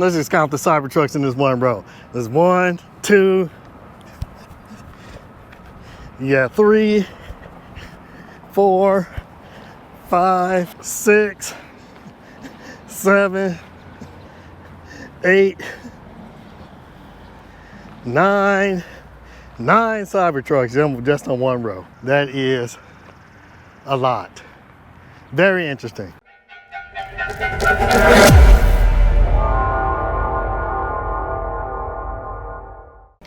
Let's just count the Cybertrucks in this one row. There's 1, 2, you got 3, 4, 5, 6, 7, 8, 9 Cybertrucks just on one row. That is a lot. Very interesting.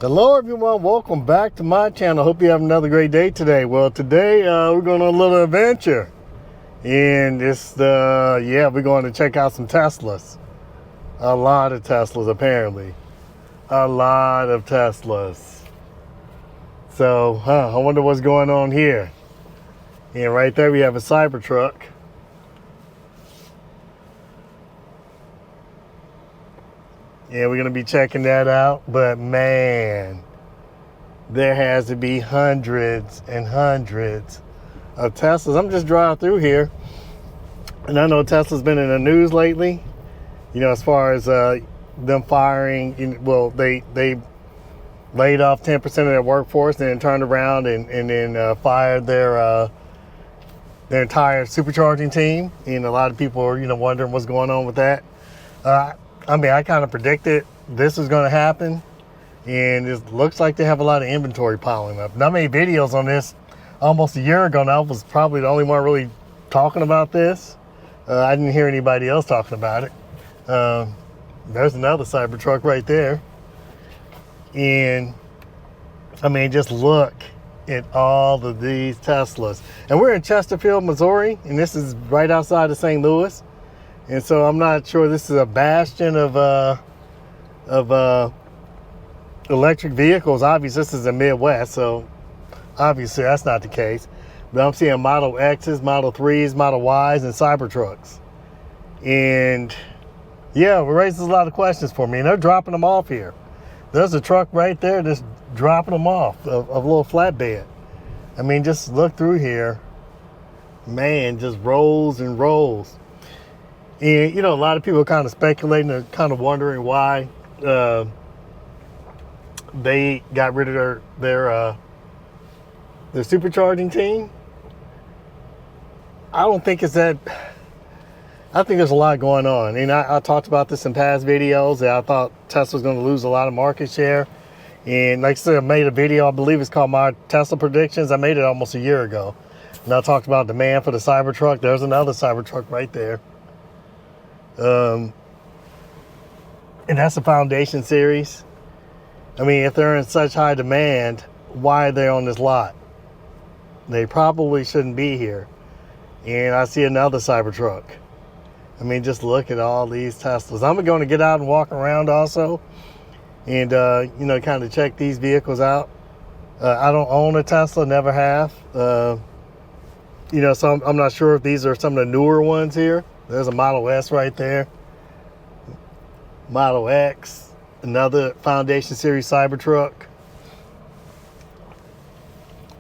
Hello everyone, welcome back to my channel. Hope you have another great day today. Well, today we're going on a little adventure, and it's we're going to check out some Teslas. A lot of Teslas, apparently. A lot of Teslas. So, I wonder what's going on here. And right there we have a Cybertruck. Yeah, we're going to be checking that out. But man, there has to be hundreds and hundreds of Teslas. I'm just driving through here, and I know Tesla's been in the news lately. You know, as far as them firing, well, they laid off 10% of their workforce, and then turned around and then fired their entire supercharging team. And a lot of people are, wondering what's going on with that. I mean, I kind of predicted this was going to happen, and it looks like they have a lot of inventory piling up. And I made videos on this almost a year ago, and I was probably the only one really talking about this. I didn't hear anybody else talking about it. There's another Cybertruck right there. And, I mean, just look at all of these Teslas. And we're in Chesterfield, Missouri, and this is right outside of St. Louis. And so I'm not sure this is a bastion of electric vehicles. Obviously, this is the Midwest, so obviously that's not the case. But I'm seeing Model X's, Model 3s, Model Ys, and Cybertrucks. And yeah, it raises a lot of questions for me. And they're dropping them off here. There's a truck right there just dropping them off, a little flatbed. I mean, just look through here. Man, just rolls and rolls. And, a lot of people are kind of speculating and kind of wondering why they got rid of their supercharging team. I don't think it's that. I think there's a lot going on. And I talked about this in past videos, that I thought Tesla was going to lose a lot of market share. And like I said, I made a video, I believe it's called My Tesla Predictions. I made it almost a year ago. And I talked about demand for the Cybertruck. There's another Cybertruck right there. And that's a Foundation series. I mean, if they're in such high demand, why are they on this lot? They probably shouldn't be here. And I see another Cybertruck. I mean, just look at all these Teslas. I'm going to get out and walk around also, and kind of check these vehicles out. I don't own a Tesla, never have. So I'm not sure if these are some of the newer ones here. There's a Model S right there. Model X, another Foundation Series Cybertruck.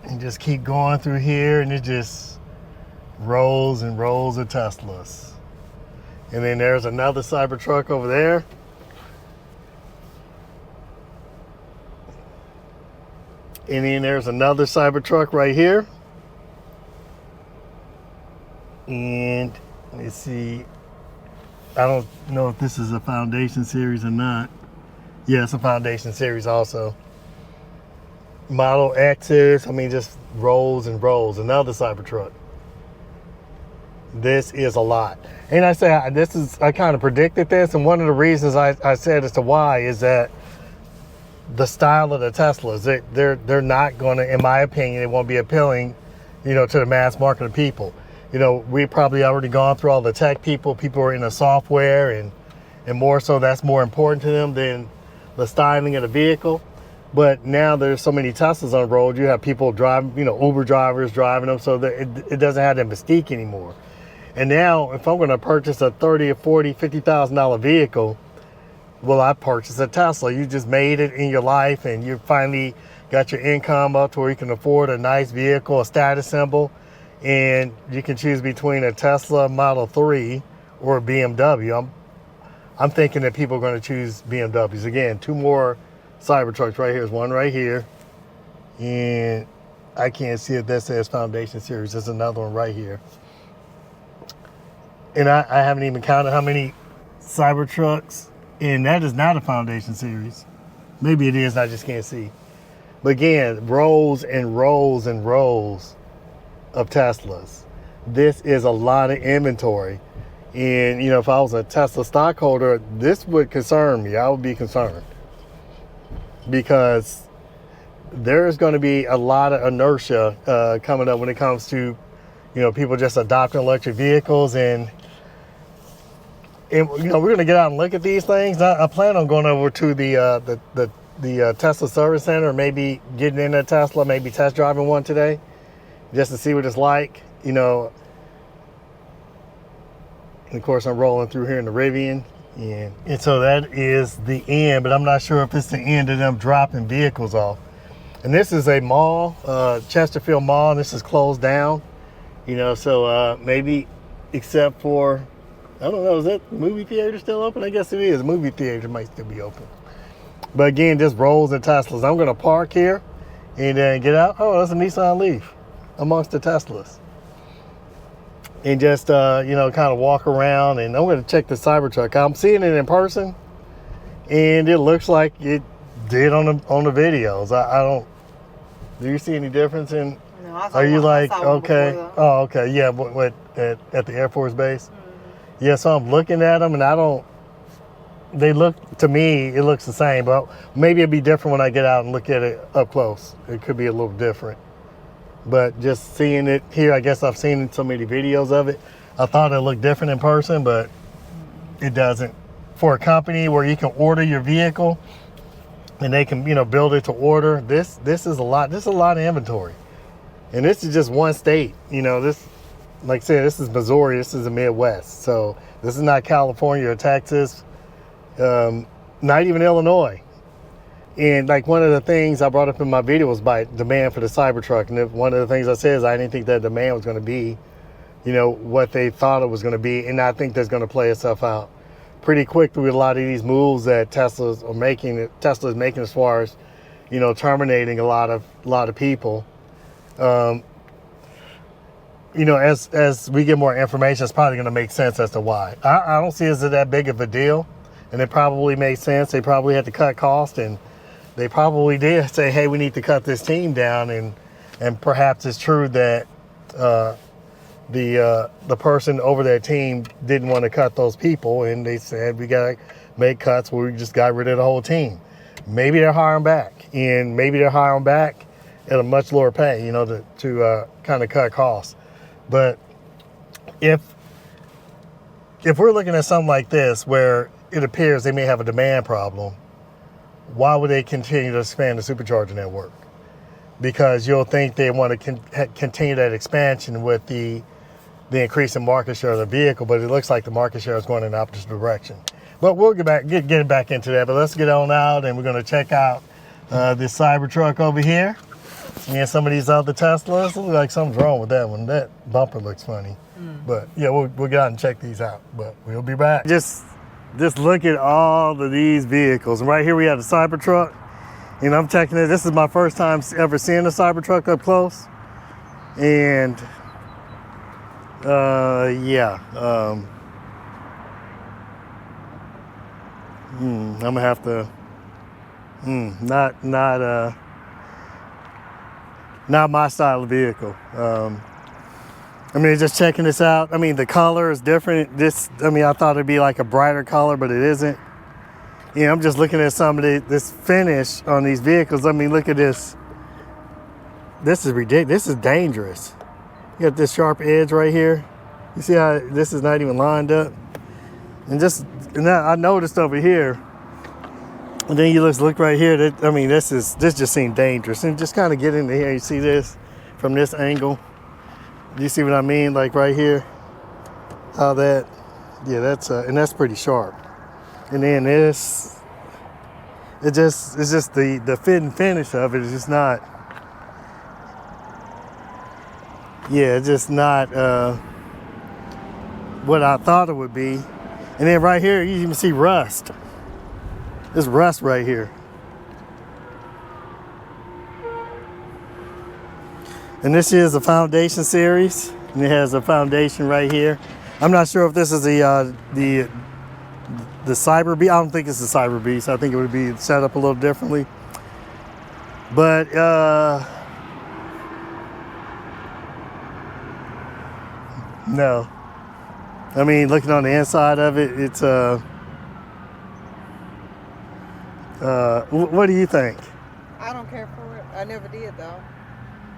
And just keep going through here, and it just rolls and rolls of Teslas. And then there's another Cybertruck over there. And then there's another Cybertruck right here. And let's see, I don't know if this is a Foundation series or not. Yeah, it's a Foundation series also. Model X's, I mean, just rolls and rolls. Another Cybertruck. This is a lot. And I say, I kind of predicted this, and one of the reasons I said as to why is that the style of the Teslas, they're not going to, in my opinion, it won't be appealing, to the mass market of people. We probably already gone through all the tech people. People are in the software, and more so that's more important to them than the styling of the vehicle. But now there's so many Teslas on the road. You have people driving, Uber drivers driving them, so that it doesn't have that mystique anymore. And now, if I'm going to purchase a $30,000 or $40,000, $50,000 vehicle, well, I purchased a Tesla. You just made it in your life, and you finally got your income up to where you can afford a nice vehicle, a status symbol. And you can choose between a Tesla Model 3 or a BMW. I'm thinking that people are going to choose BMWs. Again, 2 more Cybertrucks right here. There's one right here. And I can't see if that says Foundation Series. There's another one right here. And I haven't even counted how many Cybertrucks. And that is not a Foundation Series. Maybe it is, I just can't see. But again, rows and rows and rows of Teslas. This is a lot of inventory. And, you know, if I was a Tesla stockholder, this would concern me. I would be concerned. Because there's going to be a lot of inertia coming up when it comes to, you know, people just adopting electric vehicles. And you know, we're going to get out and look at these things. I plan on going over to the Tesla service center, maybe getting in a Tesla, maybe test driving one today, just to see what it's like, you know. And of course, I'm rolling through here in the Rivian, and so that is the end. But I'm not sure if it's the end of them dropping vehicles off. And this is a mall, Chesterfield Mall, and this is closed down, you know. So maybe, except for, I don't know, is that movie theater still open? I guess it is. The movie theater might still be open. But again, just rolls and Teslas. I'm going to park here and then get out. Oh, that's a Nissan Leaf amongst the Teslas. And just, you know, kind of walk around. And I'm going to check the Cybertruck. I'm seeing it in person. And it looks like it did on the videos. I don't, do you see any difference in? No, I saw Are you like, okay. Oh, okay. Yeah, what at the Air Force Base? Mm-hmm. Yeah, so I'm looking at them and I don't, they look, to me, it looks the same, but maybe it'd be different when I get out and look at it up close. It could be a little different. But just seeing it here, I guess I've seen so many videos of it. I thought it looked different in person, but it doesn't. For a company where you can order your vehicle and they can, you know, build it to order, this is a lot. This is a lot of inventory. And this is just one state. You know, this, like I said, this is Missouri. This is the Midwest. So this is not California or Texas. Not even Illinois. And like one of the things I brought up in my video was by demand for the Cybertruck. And one of the things I said is I didn't think that demand was going to be, you know, what they thought it was going to be. And I think that's going to play itself out pretty quickly with a lot of these moves that Tesla is making as far as, you know, terminating a lot of people. You know, as we get more information, it's probably going to make sense as to why. I don't see it as that big of a deal. And it probably made sense. They probably had to cut costs, and they probably did say, hey, we need to cut this team down. And perhaps it's true that the person over that team didn't want to cut those people, and they said, we got to make cuts where we just got rid of the whole team. Maybe they're hiring back, and maybe they're hiring back at a much lower pay, you know, to kind of cut costs. But if we're looking at something like this where it appears they may have a demand problem, why would they continue to expand the supercharger network? Because you'll think they want to continue that expansion with the increase in market share of the vehicle, but it looks like the market share is going in the opposite direction. But we'll get back into that. But let's get on out, and we're going to check out this Cybertruck over here and some of these other Teslas. It looks like something's wrong with that one. That bumper looks funny. But yeah, we'll get out and check these out. But we'll be back. Just look at all of these vehicles. And right here we have the Cybertruck. And I'm checking it. This is my first time ever seeing a Cybertruck up close. And yeah. I'm gonna have to not my style of vehicle. I mean, just checking this out. I mean, the color is different. I thought it'd be like a brighter color, but it isn't. Yeah, I'm just looking at some of this finish on these vehicles. I mean, look at this. This is ridiculous. This is dangerous. You got this sharp edge right here. You see how this is not even lined up? And I noticed over here, and then you look right here. This just seemed dangerous. And just kind of get into here. You see this from this angle. Do you see what I mean? Like right here, how that, yeah, and that's pretty sharp. And then this, it's just the fit and finish of it is just not, yeah, just not what I thought it would be. And then right here, you even see rust. There's rust right here. And this is a foundation series, and it has a foundation right here. I'm not sure if this is the Cyber Beast. I don't think it's the Cyber Beast. I think it would be set up a little differently. But no. I mean, looking on the inside of it, it's what do you think? I don't care for it. I never did though.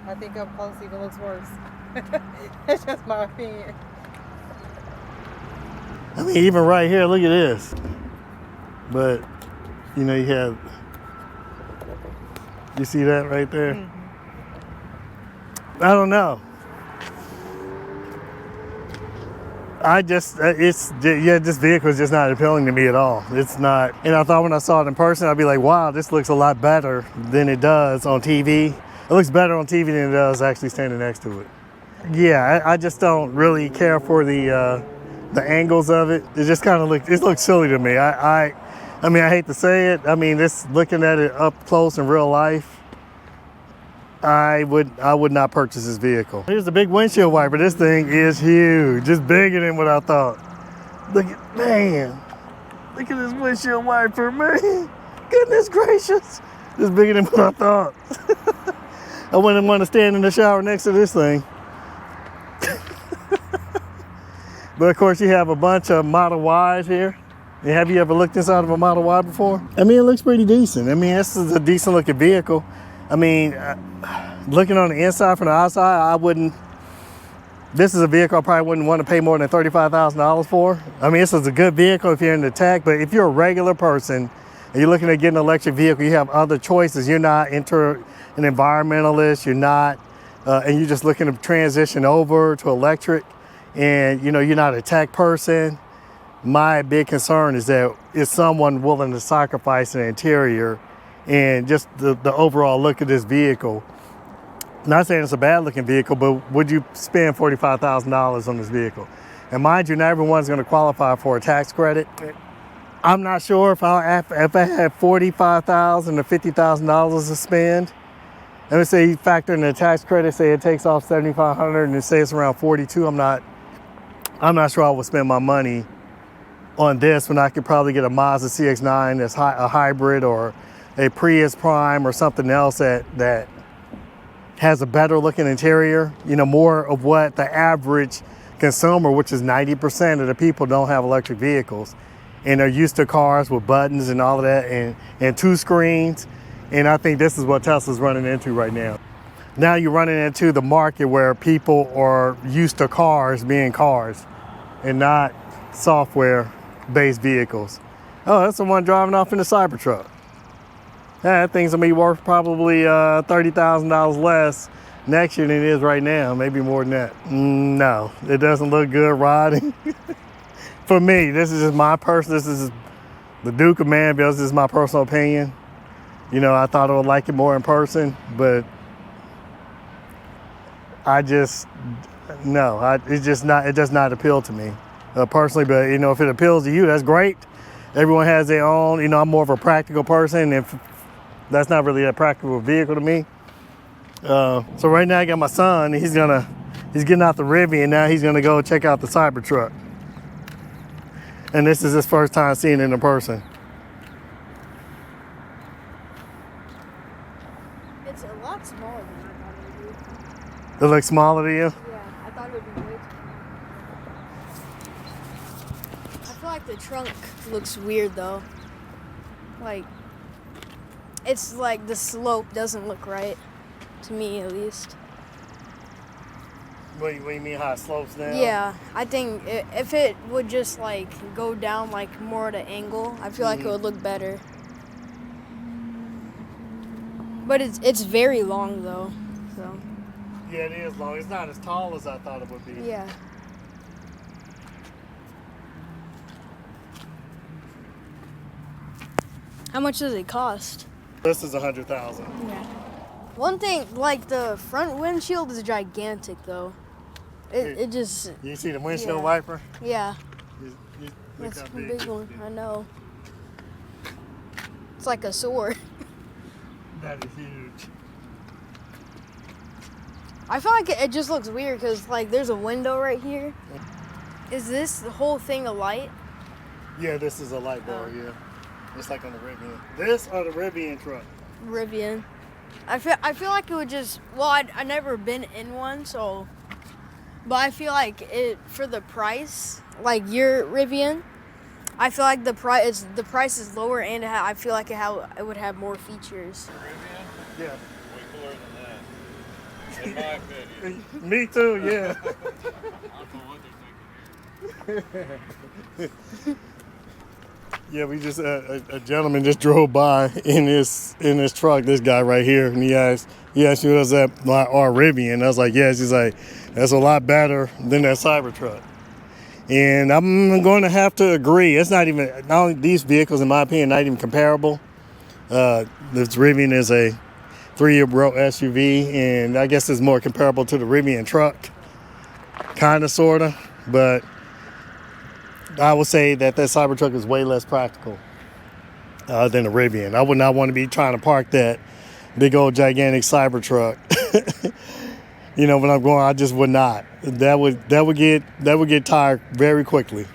I think up close even looks worse. That's just my opinion. I mean, even right here, look at this. But, you know, you see that right there? Mm-hmm. I don't know. This vehicle is just not appealing to me at all. It's not, and I thought when I saw it in person, I'd be like, wow, this looks a lot better than it does on TV. It looks better on TV than it does actually standing next to it. Yeah, I just don't really care for the angles of it. It just kind of looks silly to me. I mean, I hate to say it. I mean, looking at it up close in real life, I would not purchase this vehicle. Here's the big windshield wiper. This thing is huge. Just bigger than what I thought. Look at this windshield wiper, man. Goodness gracious. It's bigger than what I thought. I wouldn't want to stand in the shower next to this thing. But of course you have a bunch of Model Ys here. And have you ever looked inside of a Model Y before? I mean, it looks pretty decent. I mean, this is a decent looking vehicle. I mean, looking on the inside from the outside, this is a vehicle I probably wouldn't want to pay more than $35,000 for. I mean, this is a good vehicle if you're into tech, but if you're a regular person and you're looking at getting an electric vehicle, you have other choices. You're not an environmentalist, you're not, and you're just looking to transition over to electric, and you know, you're not a tech person. My big concern is that is someone willing to sacrifice an interior and just the overall look of this vehicle. Not saying it's a bad looking vehicle, but would you spend $45,000 on this vehicle? And mind you, not everyone's gonna qualify for a tax credit. I'm not sure if I had $45,000 to $50,000 to spend. Let me say you factor in the tax credit, say it takes off $7,500 and say it's around $42,000. I'm not sure I would spend my money on this when I could probably get a Mazda CX-9 that's a hybrid, or a Prius Prime, or something else that has a better looking interior, you know, more of what the average consumer, which is 90% of the people, don't have electric vehicles. And they're used to cars with buttons and all of that, and two screens. And I think this is what Tesla's running into right now. Now you're running into the market where people are used to cars being cars and not software-based vehicles. Oh, that's the one driving off in the Cybertruck. That thing's gonna be worth probably $30,000 less next year than it is right now, maybe more than that. No, it doesn't look good riding. For me, this is the Duke of Manville. This is my personal opinion. You know, I thought I would like it more in person, but it does not appeal to me personally. But you know, if it appeals to you, that's great. Everyone has their own. You know, I'm more of a practical person, and that's not really a practical vehicle to me. So right now I got my son. He's getting out the Rivian. Now he's gonna go check out the Cybertruck. And this is his first time seeing it in person. It's a lot smaller than I thought it would be. It looks smaller to you? Yeah, I thought it would be way too small. I feel like the trunk looks weird though. Like, it's like the slope doesn't look right, to me at least. What do you mean, how it slopes down? Yeah, I think if it would just like go down like more at an angle, I feel like it would look better. But it's very long though, so. Yeah, it is long. It's not as tall as I thought it would be. Yeah. How much does it cost? This is $100,000. Yeah. One thing, like the front windshield is gigantic though. It just. You see the windshield wiper? Yeah. Look That's how a big big this one. is. I know. It's like a sword. That is huge. I feel like it just looks weird because like there's a window right here. Is this the whole thing a light? Yeah, this is a light bar, yeah. It's like on the Rivian. This or the Rivian truck? Rivian. I feel like it would just, well, I never been in one, so, but I feel like it, for the price, like your Rivian, I feel like the price is lower, and I feel like it would have more features. Rivian? Yeah. Way cooler than that. In my opinion. Me too, yeah. I don't know what they're thinking here. Yeah, we just a gentleman just drove by in his truck. This guy right here, and he asked me, "Was that our Rivian?" I was like, "Yes." He's like, "That's a lot better than that Cybertruck." And I'm going to have to agree. It's not only these vehicles, in my opinion, not even comparable. This Rivian is a 3-year-old SUV, and I guess it's more comparable to the Rivian truck, kind of, sort of, but I would say that Cybertruck is way less practical than the Rivian. I would not want to be trying to park that big old gigantic Cybertruck. When I'm going, I just would not. That would get tired very quickly.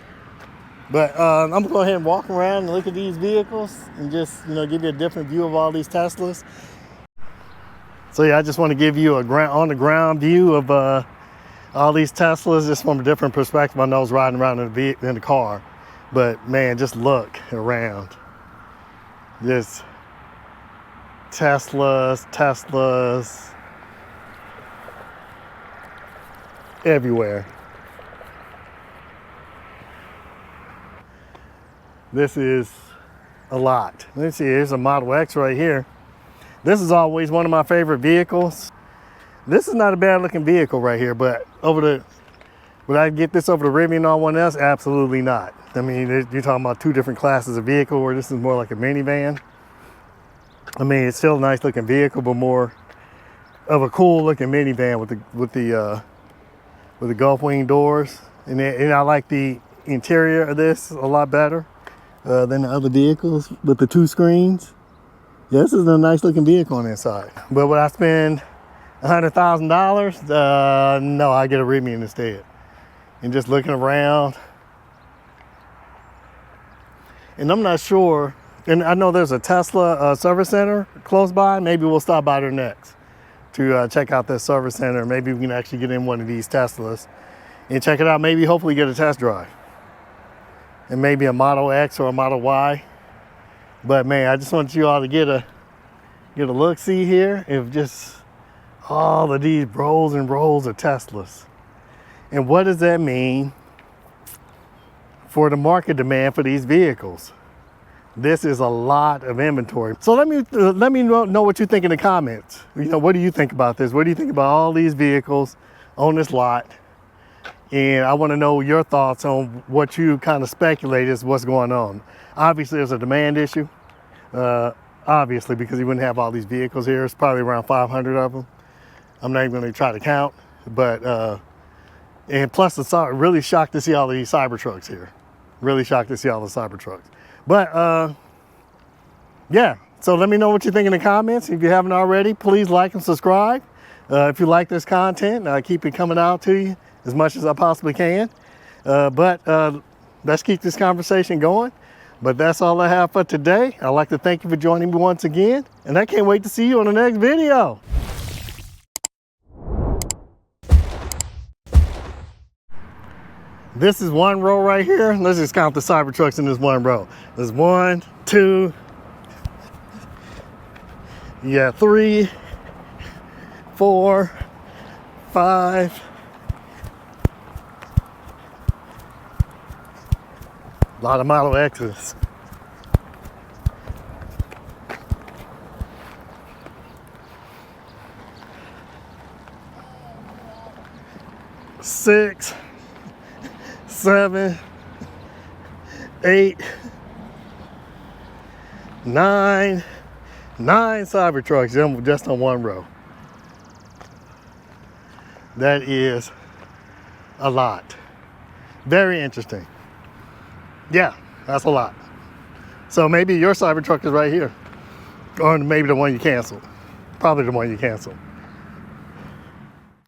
But I'm gonna go ahead and walk around and look at these vehicles and just give you a different view of all these Teslas. So yeah, I just want to give you a on the ground view of all these Teslas, just from a different perspective. I know I was riding around in the car, but man, just look around. Just Teslas everywhere. This is a lot. Let's see, here's a Model X right here. This is always one of my favorite vehicles. This is not a bad looking vehicle right here, but would I get this over the Rivian and all one else? Absolutely not. I mean, you're talking about two different classes of vehicle, where this is more like a minivan. I mean, it's still a nice looking vehicle, but more of a cool looking minivan with the Gulf wing doors. And I like the interior of this a lot better than the other vehicles with the 2 screens. Yeah, this is a nice looking vehicle on the inside. But would I spend $100,000? No, I get a Rivian instead. And just looking around, and I'm not sure, and I know there's a Tesla service center close by. Maybe we'll stop by there next to check out this service center. Maybe we can actually get in one of these Teslas and check it out. Maybe hopefully get a test drive, and maybe a Model X or a Model Y. But man, I just want you all to get a look see here of just all of these rows and rows of Teslas. And what does that mean for the market demand for these vehicles? This is a lot of inventory. So let me know what you think in the comments. What do you think about this? What do you think about all these vehicles on this lot? And I want to know your thoughts on what you kind of speculate is what's going on. Obviously, there's a demand issue. Obviously, because you wouldn't have all these vehicles here. It's probably around 500 of them. I'm not even going to try to count, but and plus, it's really shocked to see all these Cybertrucks here. Really shocked to see all the Cybertrucks. But yeah, so let me know what you think in the comments. If you haven't already, please like and subscribe. If you like this content, I keep it coming out to you as much as I possibly can. But let's keep this conversation going. But that's all I have for today. I'd like to thank you for joining me once again, and I can't wait to see you on the next video. This is one row right here. Let's just count the Cybertrucks in this one row. There's 1, 2, 3, 4, 5. A lot of Model X's. 6, 7, 8, 9 Cybertrucks just on one row. That is a lot. Very interesting. Yeah, that's a lot. So maybe your Cybertruck is right here. Or maybe the one you canceled. Probably the one you canceled.